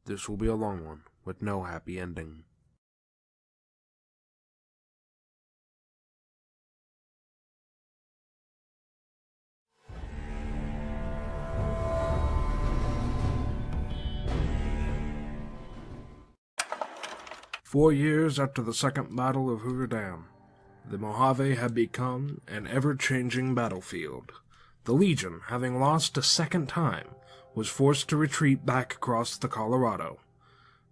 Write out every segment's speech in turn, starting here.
This will be a long one, with no happy ending. "4 years after the Second Battle of Hoover the Mojave had become an ever-changing battlefield. The Legion, having lost a second time, was forced to retreat back across the Colorado.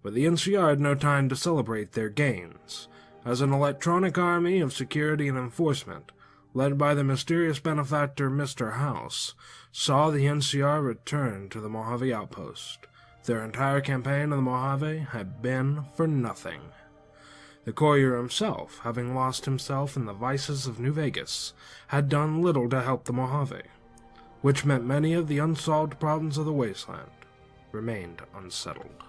But the NCR had no time to celebrate their gains, as an electronic army of security and enforcement, led by the mysterious benefactor Mr. House, saw the NCR return to the Mojave outpost. Their entire campaign of the Mojave had been for nothing. The courier himself, having lost himself in the vices of New Vegas, had done little to help the Mojave, which meant many of the unsolved problems of the wasteland remained unsettled.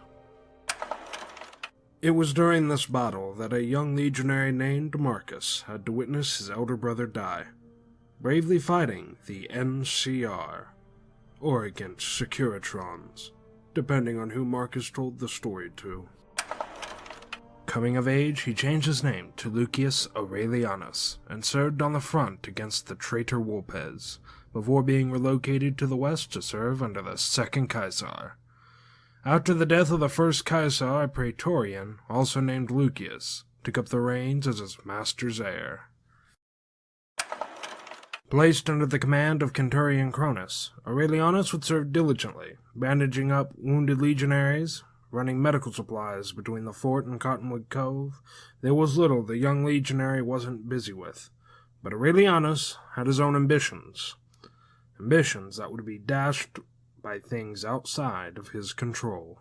It was during this battle that a young legionary named Marcus had to witness his elder brother die, bravely fighting the NCR, or against Securitrons, depending on who Marcus told the story to. Coming of age, he changed his name to Lucius Aurelianus and served on the front against the traitor Wolpes, before being relocated to the west to serve under the second Caesar. After the death of the first Caesar, a Praetorian, also named Lucius, took up the reins as his master's heir. Placed under the command of Centurion Cronus, Aurelianus would serve diligently, bandaging up wounded legionaries, running medical supplies between the fort and Cottonwood Cove. There was little the young legionary wasn't busy with, but Aurelianus had his own ambitions that would be dashed by things outside of his control.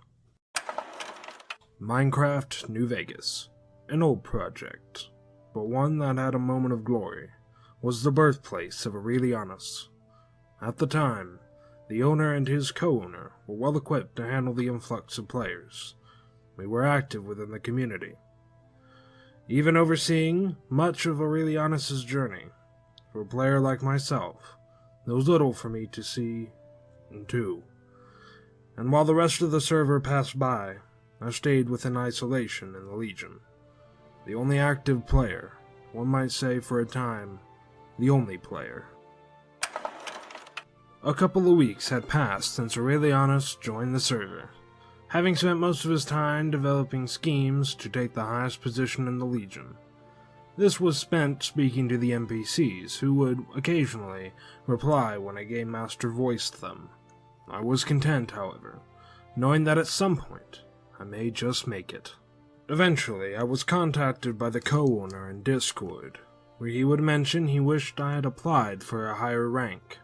Minecraft New Vegas, an old project, but one that had a moment of glory, was the birthplace of Aurelianus. At the time, the owner and his co-owner were well equipped to handle the influx of players. We were active within the community, even overseeing much of Aurelianus' journey. For a player like myself, there was little for me to see and do, and while the rest of the server passed by, I stayed within isolation in the Legion. The only active player, one might say for a time, the only player. A couple of weeks had passed since Aurelianus joined the server, having spent most of his time developing schemes to take the highest position in the Legion. This was spent speaking to the NPCs, who would occasionally reply when a game master voiced them. I was content, however, knowing that at some point I may just make it. Eventually, I was contacted by the co-owner in Discord, where he would mention he wished I had applied for a higher rank.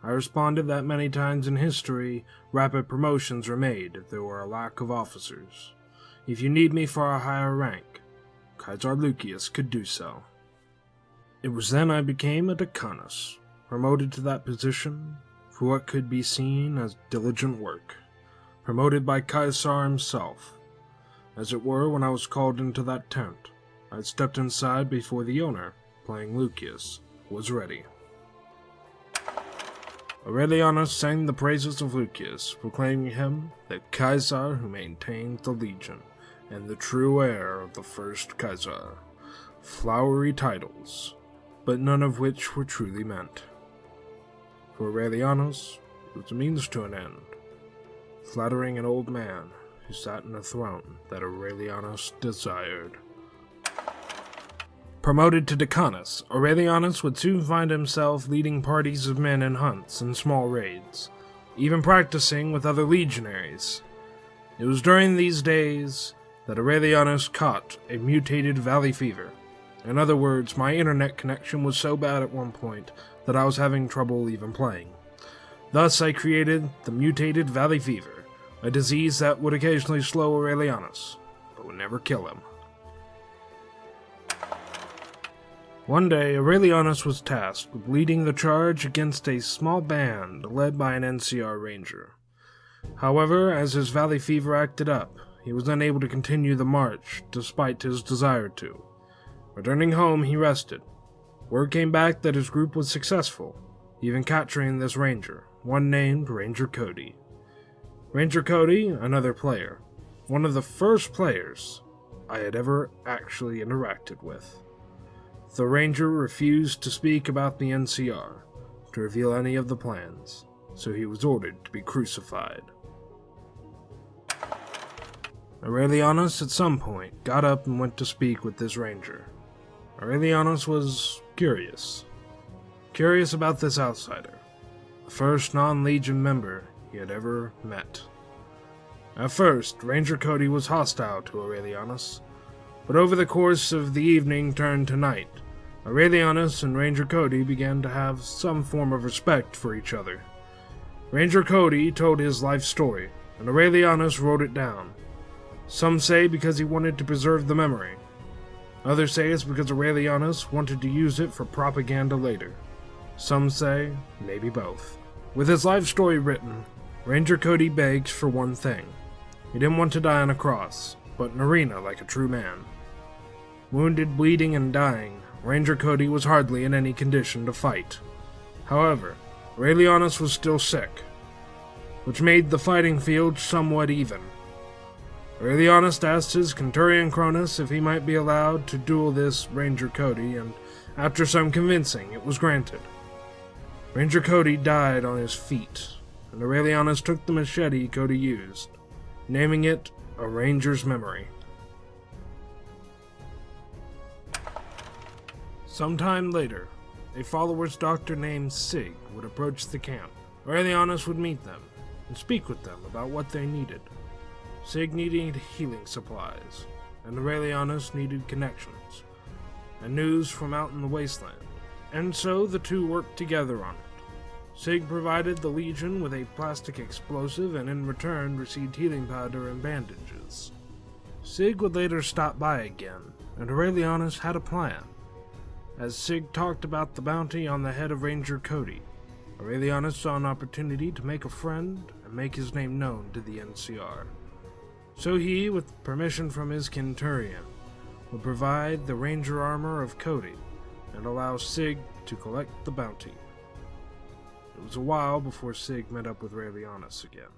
I responded that many times in history, rapid promotions were made if there were a lack of officers. If you need me for a higher rank, Caesar Lucius could do so. It was then I became a decanus, promoted to that position for what could be seen as diligent work, promoted by Caesar himself. As it were, when I was called into that tent, I had stepped inside before the owner, playing Lucius, was ready. Aurelianus sang the praises of Lucius, proclaiming him the Caesar who maintained the Legion, and the true heir of the first Caesar. Flowery titles, but none of which were truly meant. For Aurelianus, it was a means to an end, flattering an old man who sat in a throne that Aurelianus desired. Promoted to decanus, Aurelianus would soon find himself leading parties of men in hunts and small raids, even practicing with other legionaries. It was during these days that Aurelianus caught a mutated valley fever. In other words, my internet connection was so bad at one point that I was having trouble even playing. Thus I created the mutated valley fever, a disease that would occasionally slow Aurelianus, but would never kill him. One day, Aurelianus was tasked with leading the charge against a small band led by an NCR ranger. However, as his valley fever acted up, he was unable to continue the march despite his desire to. Returning home, he rested. Word came back that his group was successful, even capturing this ranger, one named Ranger Cody. Ranger Cody, another player, one of the first players I had ever actually interacted with. The ranger refused to speak about the NCR, to reveal any of the plans, so he was ordered to be crucified. Aurelianus at some point got up and went to speak with this ranger. Aurelianus was curious about this outsider, the first non-Legion member he had ever met. At first, Ranger Cody was hostile to Aurelianus, but over the course of the evening turned to night, Aurelianus and Ranger Cody began to have some form of respect for each other. Ranger Cody told his life story, and Aurelianus wrote it down. Some say because he wanted to preserve the memory. Others say it's because Aurelianus wanted to use it for propaganda later. Some say maybe both. With his life story written, Ranger Cody begs for one thing. He didn't want to die on a cross, but an arena like a true man. Wounded, bleeding, and dying, Ranger Cody was hardly in any condition to fight. However, Aurelianus was still sick, which made the fighting field somewhat even. Aurelianus asked his Centurion Cronus if he might be allowed to duel this Ranger Cody, and after some convincing, it was granted. Ranger Cody died on his feet, and Aurelianus took the machete Cody used, naming it a Ranger's Memory. Sometime later, a follower's doctor named Sig would approach the camp. Aurelianus would meet them and speak with them about what they needed. Sig needed healing supplies, and Aurelianus needed connections, and news from out in the wasteland, and so the two worked together on it. Sig provided the Legion with a plastic explosive and in return received healing powder and bandages. Sig would later stop by again, and Aurelianus had a plan. As Sig talked about the bounty on the head of Ranger Cody, Aurelianus saw an opportunity to make a friend and make his name known to the NCR. So he, with permission from his Centurion, would provide the Ranger armor of Cody and allow Sig to collect the bounty. It was a while before Sig met up with Aurelianus again.